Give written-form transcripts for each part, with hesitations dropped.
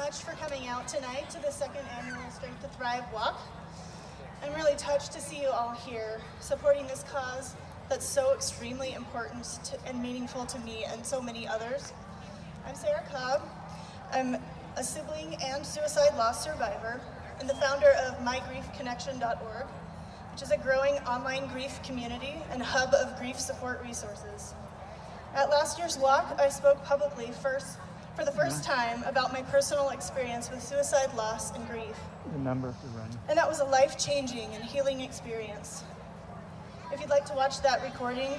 much for coming out tonight to the second annual Strength to Thrive Walk. I'm really touched to see you all here, supporting this cause that's so extremely important and meaningful to me and so many others. I'm Sara Cobb. I'm a sibling and suicide loss survivor and the founder of mygriefconnection.org, which is a growing online grief community and hub of grief support resources. At last year's walk, I spoke publicly for the first time about my personal experience with suicide loss and grief. Remember to run. And that was a life-changing and healing experience. If you'd like to watch that recording,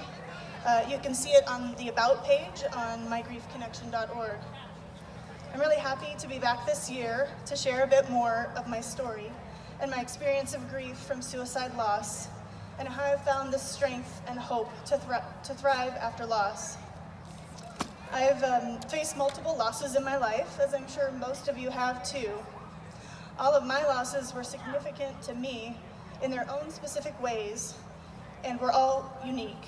you can see it on the About page on mygriefconnection.org. I'm really happy to be back this year to share a bit more of my story and my experience of grief from suicide loss and how I've found the strength and hope to thrive after loss. I've faced multiple losses in my life, as I'm sure most of you have too. All of my losses were significant to me in their own specific ways, and were all unique.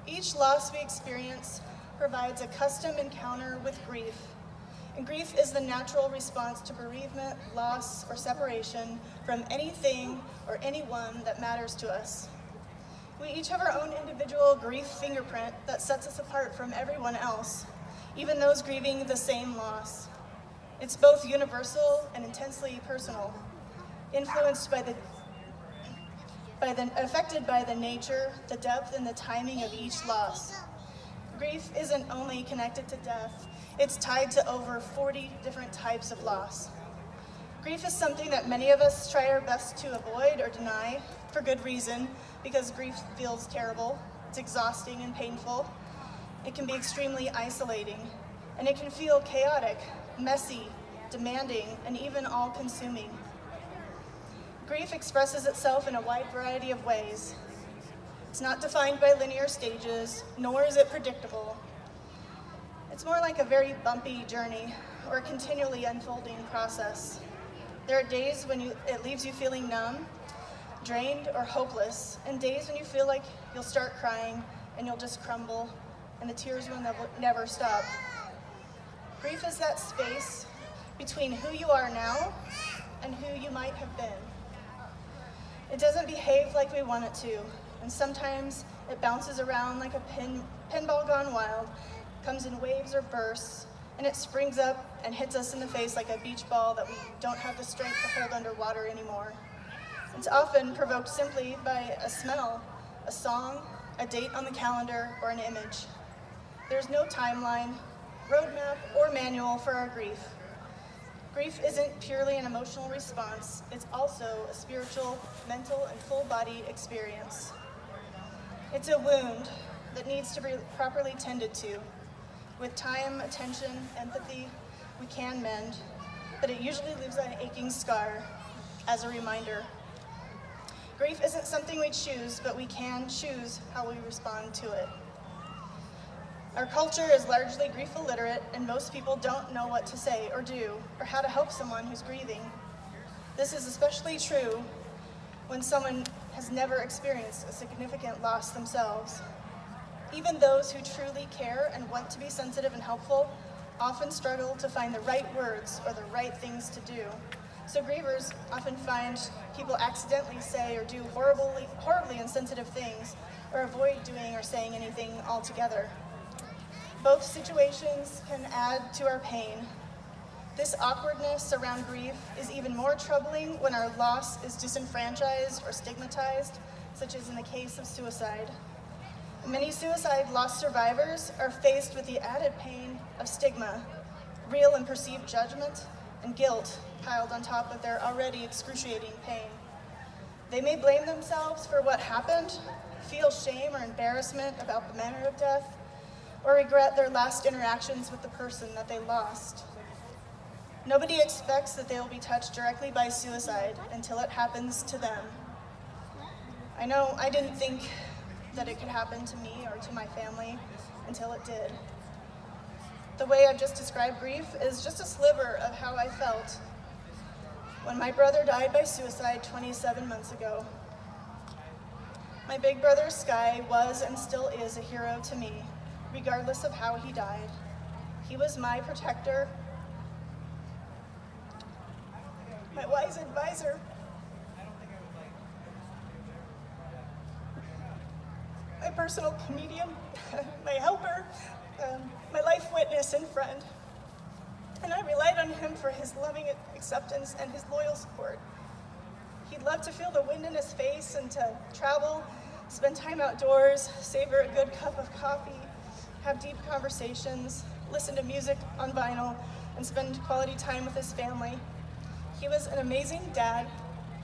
Each loss we experience provides a custom encounter with grief, and grief is the natural response to bereavement, loss, or separation from anything or anyone that matters to us. We each have our own individual grief fingerprint that sets us apart from everyone else, even those grieving the same loss. It's both universal and intensely personal, influenced affected by the nature, the depth, and the timing of each loss. Grief isn't only connected to death, it's tied to over 40 different types of loss. Grief is something that many of us try our best to avoid or deny, for good reason, because grief feels terrible, it's exhausting and painful. It can be extremely isolating, and it can feel chaotic, messy, demanding, and even all-consuming. Grief expresses itself in a wide variety of ways. It's not defined by linear stages, nor is it predictable. It's more like a very bumpy journey or a continually unfolding process. There are days when it leaves you feeling numb, drained, or hopeless, and days when you feel like you'll start crying and you'll just crumble and the tears will never stop. Grief is that space between who you are now and who you might have been. It doesn't behave like we want it to, and sometimes it bounces around like a pinball gone wild, comes in waves or bursts, and it springs up and hits us in the face like a beach ball that we don't have the strength to hold underwater anymore. It's often provoked simply by a smell, a song, a date on the calendar, or an image. There's no timeline, roadmap, or manual for our grief. Grief isn't purely an emotional response, it's also a spiritual, mental, and full-body experience. It's a wound that needs to be properly tended to. With time, attention, empathy, we can mend, but it usually leaves an aching scar as a reminder. Grief isn't something we choose, but we can choose how we respond to it. Our culture is largely grief illiterate, and most people don't know what to say or do, or how to help someone who's grieving. This is especially true when someone has never experienced a significant loss themselves. Even those who truly care and want to be sensitive and helpful often struggle to find the right words or the right things to do. So grievers often find people accidentally say or do horribly insensitive things, or avoid doing or saying anything altogether. Both situations can add to our pain. This awkwardness around grief is even more troubling when our loss is disenfranchised or stigmatized, such as in the case of suicide. Many suicide loss survivors are faced with the added pain of stigma, real and perceived judgment, and guilt piled on top of their already excruciating pain. They may blame themselves for what happened, feel shame or embarrassment about the manner of death, or regret their last interactions with the person that they lost. Nobody expects that they will be touched directly by suicide until it happens to them. I know I didn't think that it could happen to me or to my family until it did. The way I've just described grief is just a sliver of how I felt when my brother died by suicide 27 months ago. My big brother Sky was and still is a hero to me, regardless of how he died. He was my protector, my wise advisor, my personal comedian, my helper, my life witness and friend. And I relied on him for his loving acceptance and his loyal support. He'd love to feel the wind in his face and to travel, spend time outdoors, savor a good cup of coffee, have deep conversations, listen to music on vinyl, and spend quality time with his family. He was an amazing dad,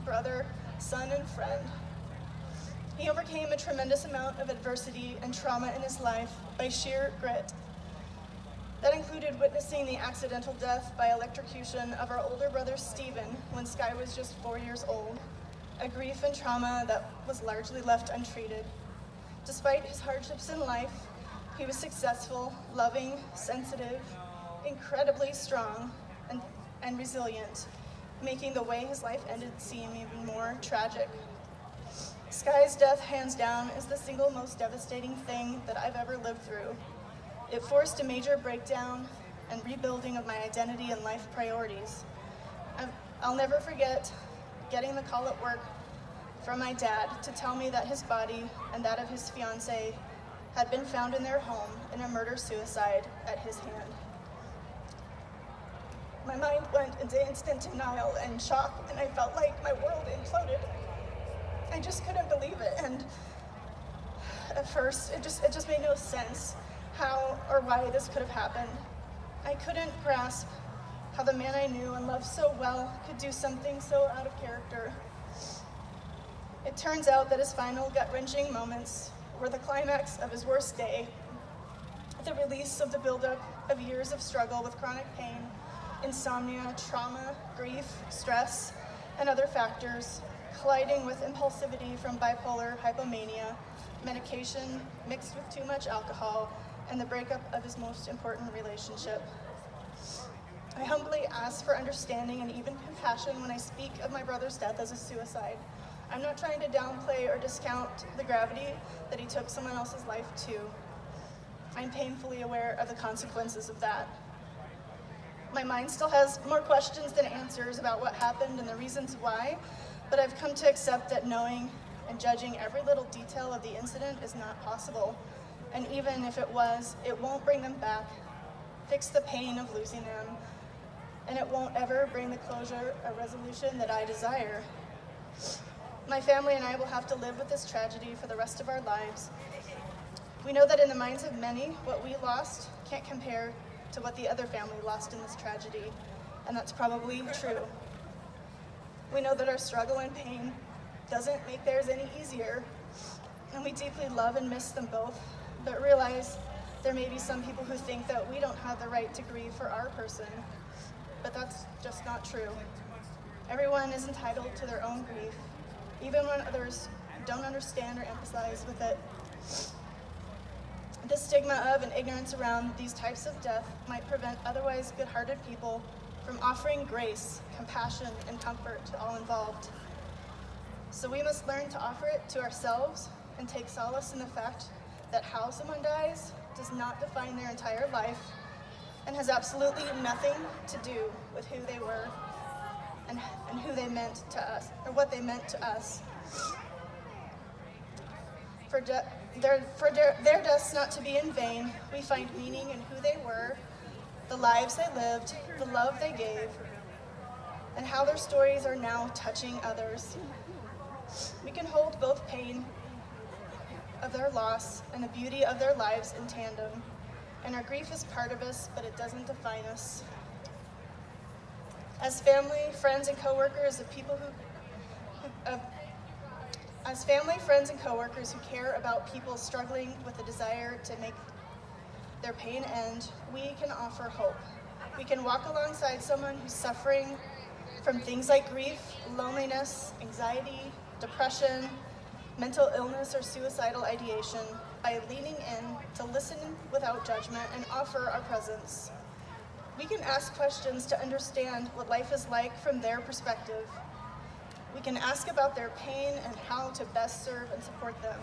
brother, son, and friend. He overcame a tremendous amount of adversity and trauma in his life by sheer grit. That included witnessing the accidental death by electrocution of our older brother Stephen when Sky was just 4 years old, a grief and trauma that was largely left untreated. Despite his hardships in life, he was successful, loving, sensitive, incredibly strong, and resilient, making the way his life ended seem even more tragic. Sky's death, hands down, is the single most devastating thing that I've ever lived through. It forced a major breakdown and rebuilding of my identity and life priorities. I'll never forget getting the call at work from my dad to tell me that his body and that of his fiancée had been found in their home in a murder-suicide at his hand. My mind went into instant denial and shock, and I felt like my world imploded. I just couldn't believe it, and at first it just made no sense how or why this could have happened. I couldn't grasp how the man I knew and loved so well could do something so out of character. It turns out that his final gut-wrenching moments were the climax of his worst day, the release of the buildup of years of struggle with chronic pain, insomnia, trauma, grief, stress, and other factors, colliding with impulsivity from bipolar hypomania, medication mixed with too much alcohol, and the breakup of his most important relationship. I humbly ask for understanding and even compassion when I speak of my brother's death as a suicide. I'm not trying to downplay or discount the gravity that he took someone else's life too. I'm painfully aware of the consequences of that. My mind still has more questions than answers about what happened and the reasons why, but I've come to accept that knowing and judging every little detail of the incident is not possible. And even if it was, it won't bring them back, fix the pain of losing them, and it won't ever bring the closure or resolution that I desire. My family and I will have to live with this tragedy for the rest of our lives. We know that in the minds of many, what we lost can't compare to what the other family lost in this tragedy, and that's probably true. We know that our struggle and pain doesn't make theirs any easier, and we deeply love and miss them both, but realize there may be some people who think that we don't have the right to grieve for our person, but that's just not true. Everyone is entitled to their own grief, even when others don't understand or empathize with it. The stigma of and ignorance around these types of death might prevent otherwise good-hearted people from offering grace, compassion, and comfort to all involved. So we must learn to offer it to ourselves and take solace in the fact that how someone dies does not define their entire life and has absolutely nothing to do with who they were and who they meant to us, or what they meant to us. For their deaths not to be in vain, we find meaning in who they were, the lives they lived, the love they gave, and how their stories are now touching others. We can hold both pain of their loss and the beauty of their lives in tandem, and our grief is part of us, but it doesn't define us. As family, friends, and coworkers of people who care about people struggling with the desire to make their pain end, we can offer hope. We can walk alongside someone who's suffering from things like grief, loneliness, anxiety, depression, mental illness, or suicidal ideation by leaning in to listen without judgment and offer our presence. We can ask questions to understand what life is like from their perspective. We can ask about their pain and how to best serve and support them.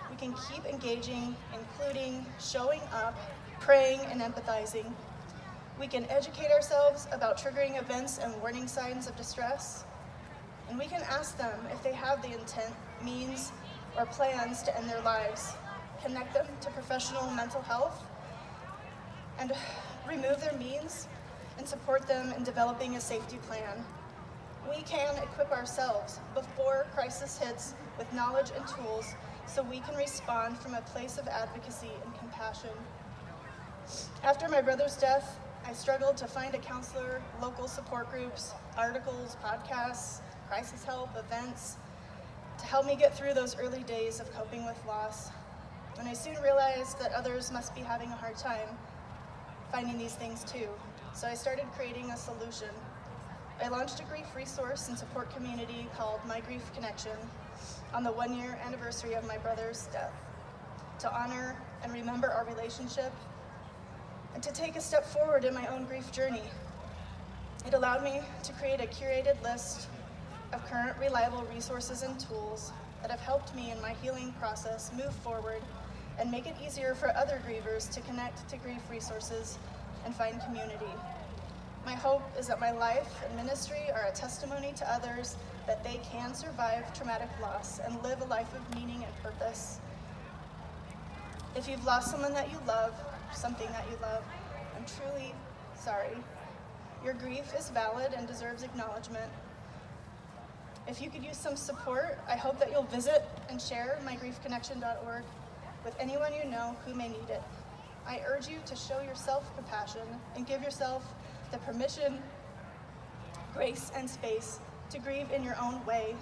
We can keep engaging, including, showing up, praying, and empathizing. We can educate ourselves about triggering events and warning signs of distress. And we can ask them if they have the intent, means, or plans to end their lives, connect them to professional mental health, and remove their means and support them in developing a safety plan. We can equip ourselves before crisis hits with knowledge and tools so we can respond from a place of advocacy and compassion. After my brother's death, I struggled to find a counselor, local support groups, articles, podcasts, crisis help, events, to help me get through those early days of coping with loss. And I soon realized that others must be having a hard time finding these things too. So I started creating a solution. I launched a grief resource and support community called My Grief Connection on the 1-year anniversary of my brother's death, to honor and remember our relationship and to take a step forward in my own grief journey. It allowed me to create a curated list of current reliable resources and tools that have helped me in my healing process move forward and make it easier for other grievers to connect to grief resources and find community. My hope is that my life and ministry are a testimony to others that they can survive traumatic loss and live a life of meaning and purpose. If you've lost someone that you love, something that you love, I'm truly sorry. Your grief is valid and deserves acknowledgement. If you could use some support, I hope that you'll visit and share mygriefconnection.org with anyone you know who may need it. I urge you to show yourself compassion and give yourself the permission, grace, and space to grieve in your own way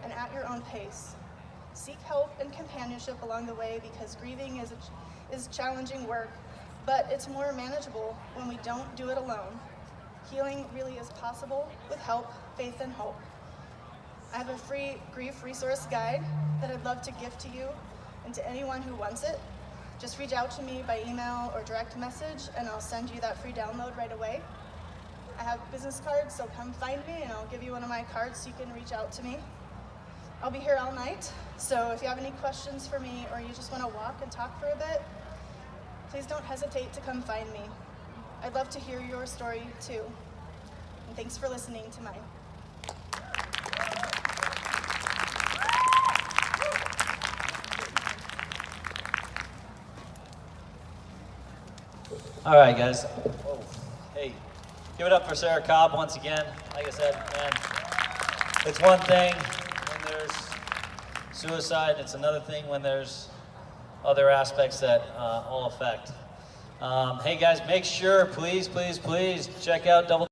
and at your own pace. Seek help and companionship along the way because grieving is challenging work, but it's more manageable when we don't do it alone. Healing really is possible with help, faith, and hope. I have a free grief resource guide that I'd love to gift to you and to anyone who wants it. Just reach out to me by email or direct message and I'll send you that free download right away. I have business cards, so come find me and I'll give you one of my cards so you can reach out to me. I'll be here all night, so if you have any questions for me or you just want to walk and talk for a bit, please don't hesitate to come find me. I'd love to hear your story too. And thanks for listening to mine. All right, guys. Whoa. Hey, give it up for Sara Cobb once again. Like I said, man, it's one thing when there's suicide. It's another thing when there's other aspects that all affect. Hey, guys, make sure, please check out